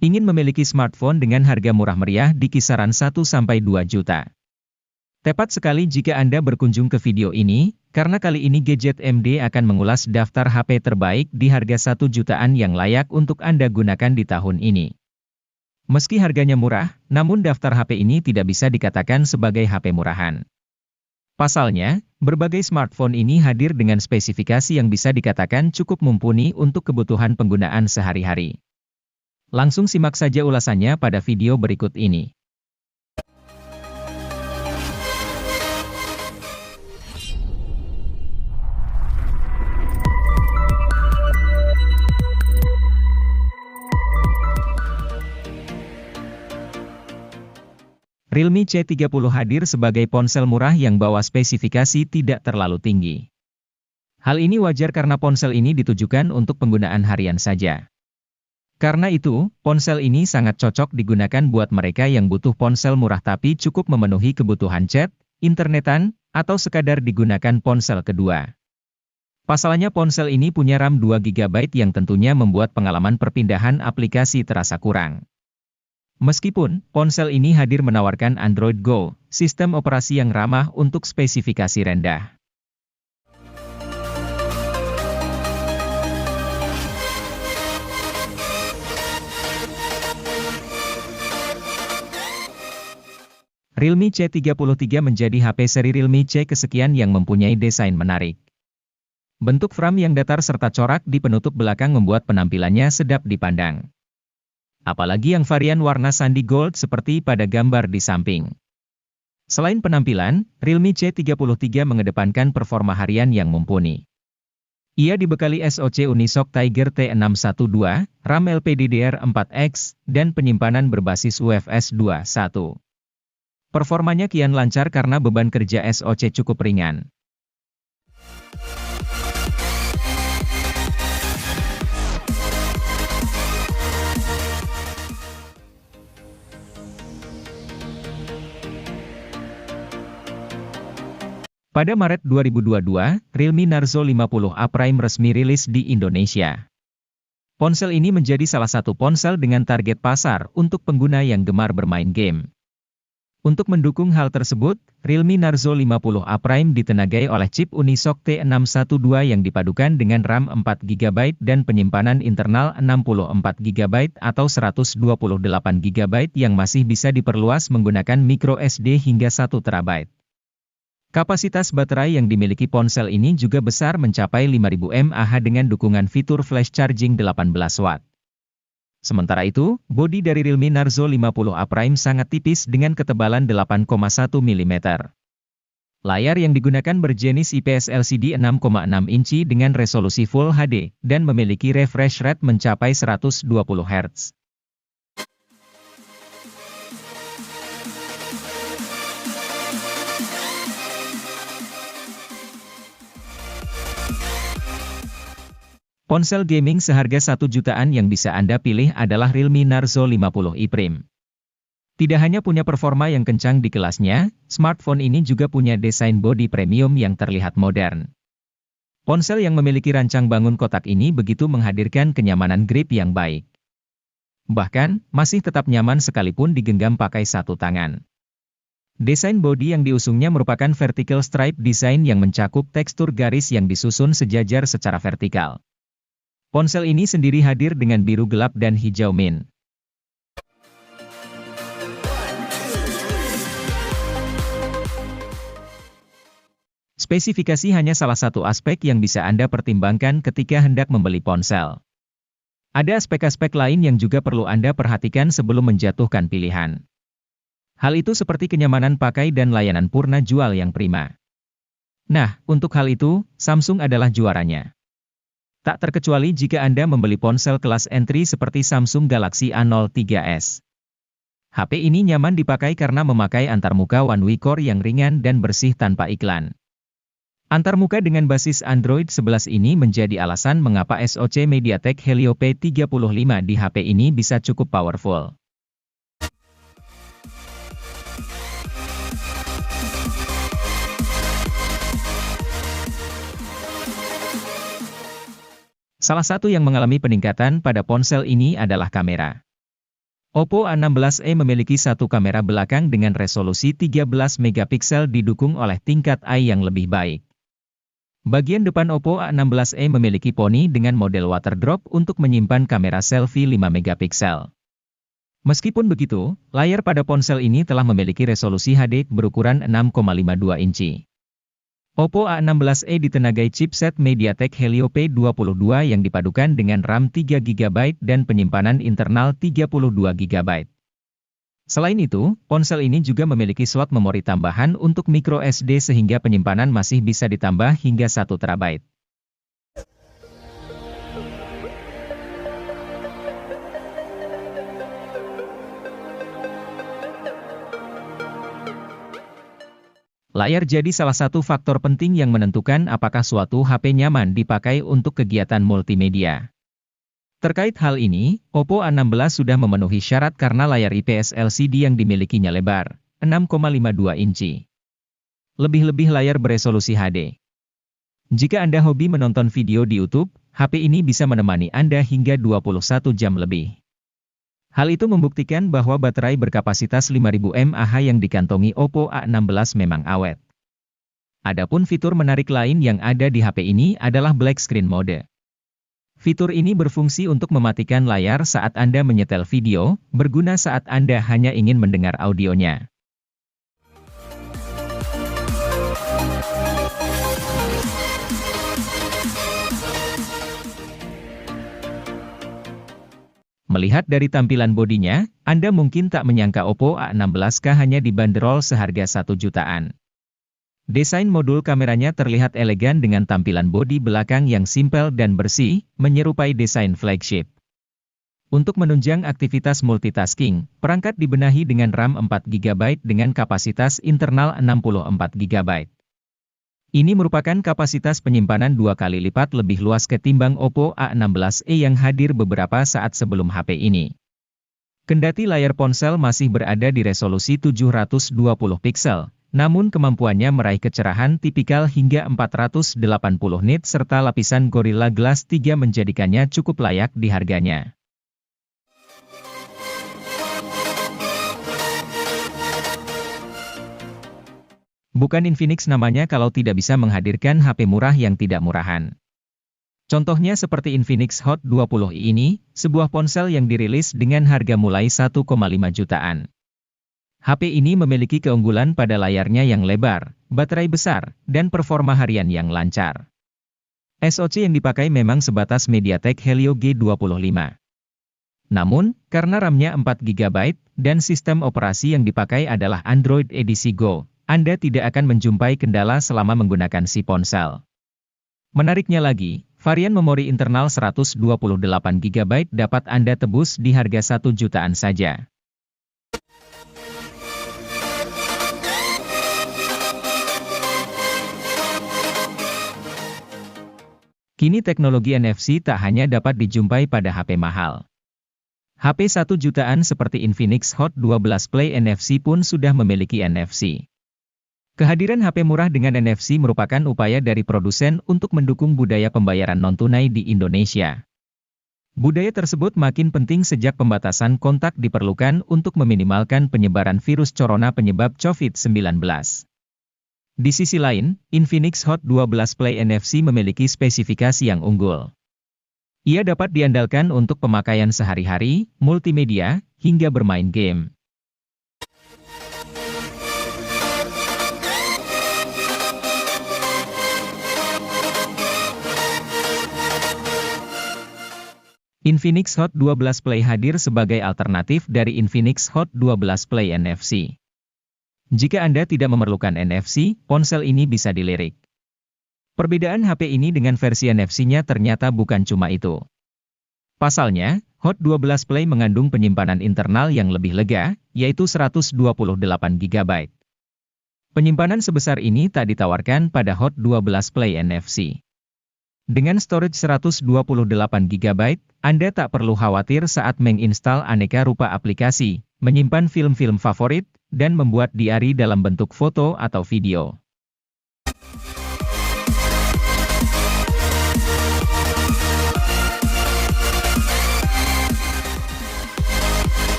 Ingin memiliki smartphone dengan harga murah meriah di kisaran 1-2 juta? Tepat sekali jika Anda berkunjung ke video ini, karena kali ini Gadget MD akan mengulas daftar HP terbaik di harga 1 jutaan yang layak untuk Anda gunakan di tahun ini. Meski harganya murah, namun daftar HP ini tidak bisa dikatakan sebagai HP murahan. Pasalnya, berbagai smartphone ini hadir dengan spesifikasi yang bisa dikatakan cukup mumpuni untuk kebutuhan penggunaan sehari-hari. Langsung simak saja ulasannya pada video berikut ini. Realme C30 hadir sebagai ponsel murah yang bawa spesifikasi tidak terlalu tinggi. Hal ini wajar karena ponsel ini ditujukan untuk penggunaan harian saja. Karena itu, ponsel ini sangat cocok digunakan buat mereka yang butuh ponsel murah tapi cukup memenuhi kebutuhan chat, internetan, atau sekadar digunakan ponsel kedua. Pasalnya ponsel ini punya RAM 2GB yang tentunya membuat pengalaman perpindahan aplikasi terasa kurang. Meskipun, ponsel ini hadir menawarkan Android Go, sistem operasi yang ramah untuk spesifikasi rendah. Realme C33 menjadi HP seri Realme C kesekian yang mempunyai desain menarik. Bentuk frame yang datar serta corak di penutup belakang membuat penampilannya sedap dipandang. Apalagi yang varian warna Sandy Gold seperti pada gambar di samping. Selain penampilan, Realme C33 mengedepankan performa harian yang mumpuni. Ia dibekali SoC Unisoc Tiger T612, RAM LPDDR4X, dan penyimpanan berbasis UFS 2.1. Performanya kian lancar karena beban kerja SoC cukup ringan. Pada Maret 2022, Realme Narzo 50A Prime resmi rilis di Indonesia. Ponsel ini menjadi salah satu ponsel dengan target pasar untuk pengguna yang gemar bermain game. Untuk mendukung hal tersebut, Realme Narzo 50A Prime ditenagai oleh chip Unisoc T612 yang dipadukan dengan RAM 4GB dan penyimpanan internal 64GB atau 128GB yang masih bisa diperluas menggunakan microSD hingga 1TB. Kapasitas baterai yang dimiliki ponsel ini juga besar mencapai 5000 mAh dengan dukungan fitur flash charging 18W. Sementara itu, bodi dari Realme Narzo 50A Prime sangat tipis dengan ketebalan 8,1 mm. Layar yang digunakan berjenis IPS LCD 6,6 inci dengan resolusi Full HD, dan memiliki refresh rate mencapai 120 Hz. Ponsel gaming seharga 1 jutaan yang bisa Anda pilih adalah Realme Narzo 50i Prime. Tidak hanya punya performa yang kencang di kelasnya, smartphone ini juga punya desain bodi premium yang terlihat modern. Ponsel yang memiliki rancang bangun kotak ini begitu menghadirkan kenyamanan grip yang baik. Bahkan, masih tetap nyaman sekalipun digenggam pakai satu tangan. Desain bodi yang diusungnya merupakan vertical stripe design yang mencakup tekstur garis yang disusun sejajar secara vertikal. Ponsel ini sendiri hadir dengan biru gelap dan hijau mint. Spesifikasi hanya salah satu aspek yang bisa Anda pertimbangkan ketika hendak membeli ponsel. Ada aspek-aspek lain yang juga perlu Anda perhatikan sebelum menjatuhkan pilihan. Hal itu seperti kenyamanan pakai dan layanan purna jual yang prima. Nah, untuk hal itu, Samsung adalah juaranya. Tak terkecuali jika Anda membeli ponsel kelas entry seperti Samsung Galaxy A03s. HP ini nyaman dipakai karena memakai antarmuka One UI Core yang ringan dan bersih tanpa iklan. Antarmuka dengan basis Android 11 ini menjadi alasan mengapa SoC MediaTek Helio P35 di HP ini bisa cukup powerful. Salah satu yang mengalami peningkatan pada ponsel ini adalah kamera. Oppo A16e memiliki satu kamera belakang dengan resolusi 13 megapiksel didukung oleh tingkat AI yang lebih baik. Bagian depan Oppo A16e memiliki poni dengan model water drop untuk menyimpan kamera selfie 5 megapiksel. Meskipun begitu, layar pada ponsel ini telah memiliki resolusi HD berukuran 6,52 inci. Oppo A16e ditenagai chipset MediaTek Helio P22 yang dipadukan dengan RAM 3GB dan penyimpanan internal 32GB. Selain itu, ponsel ini juga memiliki slot memori tambahan untuk microSD sehingga penyimpanan masih bisa ditambah hingga 1 TB. Layar jadi salah satu faktor penting yang menentukan apakah suatu HP nyaman dipakai untuk kegiatan multimedia. Terkait hal ini, Oppo A16 sudah memenuhi syarat karena layar IPS LCD yang dimilikinya lebar, 6,52 inci. Lebih-lebih layar beresolusi HD. Jika Anda hobi menonton video di YouTube, HP ini bisa menemani Anda hingga 21 jam lebih. Hal itu membuktikan bahwa baterai berkapasitas 5000 mAh yang dikantongi Oppo A16 memang awet. Adapun fitur menarik lain yang ada di HP ini adalah Black Screen Mode. Fitur ini berfungsi untuk mematikan layar saat Anda menyetel video, berguna saat Anda hanya ingin mendengar audionya. Melihat dari tampilan bodinya, Anda mungkin tak menyangka Oppo A16K hanya dibanderol seharga 1 jutaan. Desain modul kameranya terlihat elegan dengan tampilan bodi belakang yang simpel dan bersih, menyerupai desain flagship. Untuk menunjang aktivitas multitasking, perangkat dibenahi dengan RAM 4GB dengan kapasitas internal 64GB. Ini merupakan kapasitas penyimpanan 2 kali lipat lebih luas ketimbang Oppo A16e yang hadir beberapa saat sebelum HP ini. Kendati layar ponsel masih berada di resolusi 720 piksel, namun kemampuannya meraih kecerahan tipikal hingga 480 nit serta lapisan Gorilla Glass 3 menjadikannya cukup layak di harganya. Bukan Infinix namanya kalau tidak bisa menghadirkan HP murah yang tidak murahan. Contohnya seperti Infinix Hot 20i ini, sebuah ponsel yang dirilis dengan harga mulai 1,5 jutaan. HP ini memiliki keunggulan pada layarnya yang lebar, baterai besar, dan performa harian yang lancar. SoC yang dipakai memang sebatas MediaTek Helio G25. Namun, karena RAM-nya 4GB, dan sistem operasi yang dipakai adalah Android edisi Go, Anda tidak akan menjumpai kendala selama menggunakan si ponsel. Menariknya lagi, varian memori internal 128GB dapat Anda tebus di harga 1 jutaan saja. Kini teknologi NFC tak hanya dapat dijumpai pada HP mahal. HP 1 jutaan seperti Infinix Hot 12 Play NFC pun sudah memiliki NFC. Kehadiran HP murah dengan NFC merupakan upaya dari produsen untuk mendukung budaya pembayaran non-tunai di Indonesia. Budaya tersebut makin penting sejak pembatasan kontak diperlukan untuk meminimalkan penyebaran virus corona penyebab COVID-19. Di sisi lain, Infinix Hot 12 Play NFC memiliki spesifikasi yang unggul. Ia dapat diandalkan untuk pemakaian sehari-hari, multimedia, hingga bermain game. Infinix Hot 12 Play hadir sebagai alternatif dari Infinix Hot 12 Play NFC. Jika Anda tidak memerlukan NFC, ponsel ini bisa dilirik. Perbedaan HP ini dengan versi NFC-nya ternyata bukan cuma itu. Pasalnya, Hot 12 Play mengandung penyimpanan internal yang lebih lega, yaitu 128GB. Penyimpanan sebesar ini tak ditawarkan pada Hot 12 Play NFC. Dengan storage 128GB, Anda tak perlu khawatir saat menginstal aneka rupa aplikasi, menyimpan film-film favorit, dan membuat diari dalam bentuk foto atau video.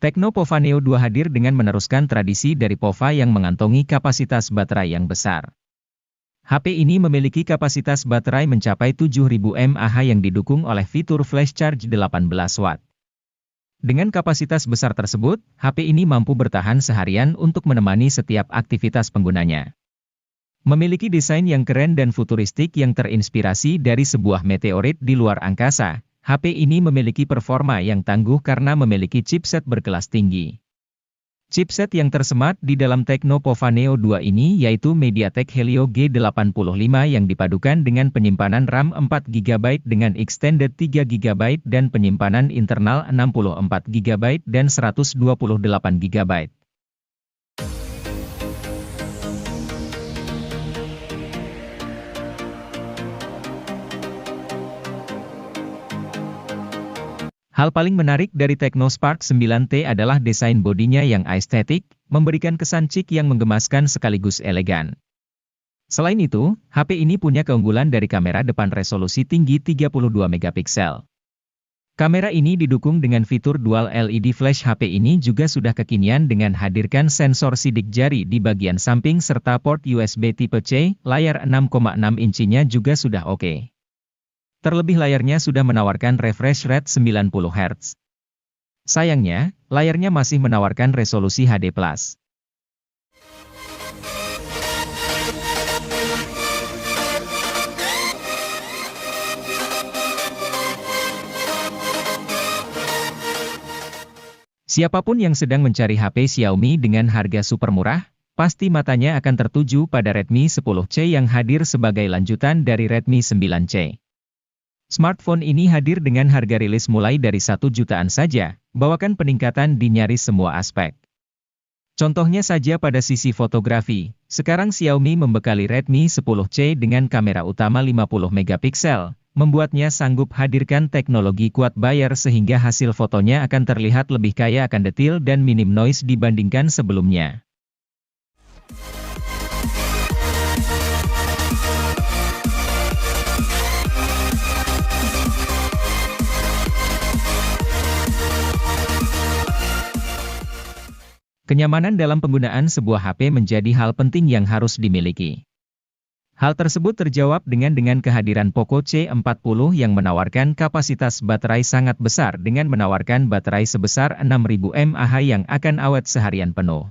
Tecno Pova Neo 2 hadir dengan meneruskan tradisi dari Pova yang mengantongi kapasitas baterai yang besar. HP ini memiliki kapasitas baterai mencapai 7000 mAh yang didukung oleh fitur flash charge 18 watt. Dengan kapasitas besar tersebut, HP ini mampu bertahan seharian untuk menemani setiap aktivitas penggunanya. Memiliki desain yang keren dan futuristik yang terinspirasi dari sebuah meteorit di luar angkasa, HP ini memiliki performa yang tangguh karena memiliki chipset berkelas tinggi. Chipset yang tersemat di dalam Tecno Pova Neo 2 ini yaitu MediaTek Helio G85 yang dipadukan dengan penyimpanan RAM 4GB dengan extended 3GB dan penyimpanan internal 64GB dan 128GB. Hal paling menarik dari Tecno Spark 9T adalah desain bodinya yang estetik, memberikan kesan chic yang menggemaskan sekaligus elegan. Selain itu, HP ini punya keunggulan dari kamera depan resolusi tinggi 32 megapiksel. Kamera ini didukung dengan fitur dual LED flash. HP ini juga sudah kekinian dengan hadirkan sensor sidik jari di bagian samping serta port USB tipe C, layar 6,6 inchinya juga sudah oke. Terlebih layarnya sudah menawarkan refresh rate 90 Hz. Sayangnya, layarnya masih menawarkan resolusi HD+. Siapapun yang sedang mencari HP Xiaomi dengan harga super murah, pasti matanya akan tertuju pada Redmi 10C yang hadir sebagai lanjutan dari Redmi 9C. Smartphone ini hadir dengan harga rilis mulai dari 1 jutaan saja, bawakan peningkatan di nyaris semua aspek. Contohnya saja pada sisi fotografi, sekarang Xiaomi membekali Redmi 10C dengan kamera utama 50 megapiksel, membuatnya sanggup hadirkan teknologi quad bayar sehingga hasil fotonya akan terlihat lebih kaya akan detail dan minim noise dibandingkan sebelumnya. Kenyamanan dalam penggunaan sebuah HP menjadi hal penting yang harus dimiliki. Hal tersebut terjawab dengan kehadiran Poco C40 yang menawarkan kapasitas baterai sangat besar dengan menawarkan baterai sebesar 6000 mAh yang akan awet seharian penuh.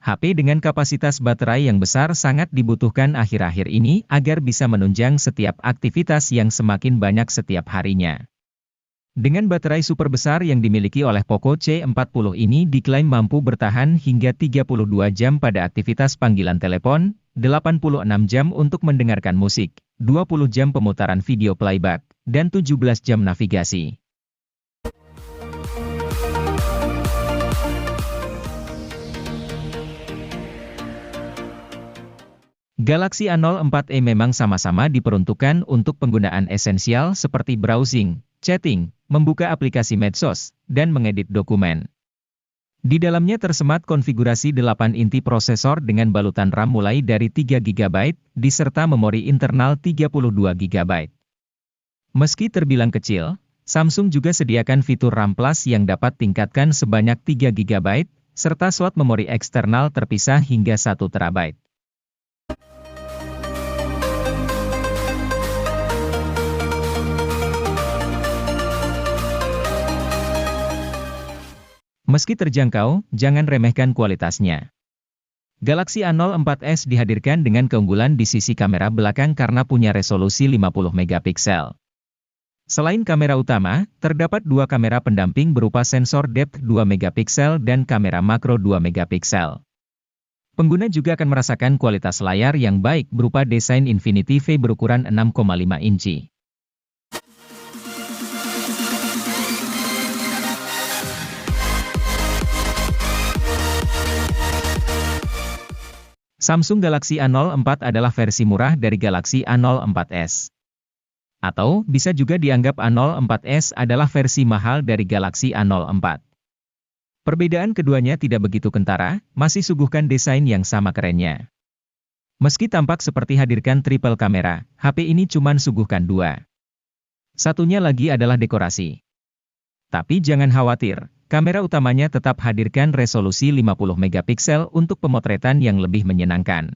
HP dengan kapasitas baterai yang besar sangat dibutuhkan akhir-akhir ini agar bisa menunjang setiap aktivitas yang semakin banyak setiap harinya. Dengan baterai super besar yang dimiliki oleh Poco C40 ini diklaim mampu bertahan hingga 32 jam pada aktivitas panggilan telepon, 86 jam untuk mendengarkan musik, 20 jam pemutaran video playback, dan 17 jam navigasi. Galaxy A04e memang sama-sama diperuntukkan untuk penggunaan esensial seperti browsing, chatting, membuka aplikasi medsos, dan mengedit dokumen. Di dalamnya tersemat konfigurasi 8 inti prosesor dengan balutan RAM mulai dari 3GB, diserta memori internal 32GB. Meski terbilang kecil, Samsung juga sediakan fitur RAM Plus yang dapat tingkatkan sebanyak 3GB, serta slot memori eksternal terpisah hingga 1TB. Meski terjangkau, jangan remehkan kualitasnya. Galaxy A04s dihadirkan dengan keunggulan di sisi kamera belakang karena punya resolusi 50 megapiksel. Selain kamera utama, terdapat dua kamera pendamping berupa sensor depth 2 megapiksel dan kamera makro 2 megapiksel. Pengguna juga akan merasakan kualitas layar yang baik berupa desain Infinity V berukuran 6,5 inci. Samsung Galaxy A04 adalah versi murah dari Galaxy A04s. Atau, bisa juga dianggap A04s adalah versi mahal dari Galaxy A04. Perbedaan keduanya tidak begitu kentara, masih suguhkan desain yang sama kerennya. Meski tampak seperti hadirkan triple kamera, HP ini cuman suguhkan dua. Satunya lagi adalah dekorasi. Tapi jangan khawatir, Kamera utamanya tetap hadirkan resolusi 50 megapiksel untuk pemotretan yang lebih menyenangkan.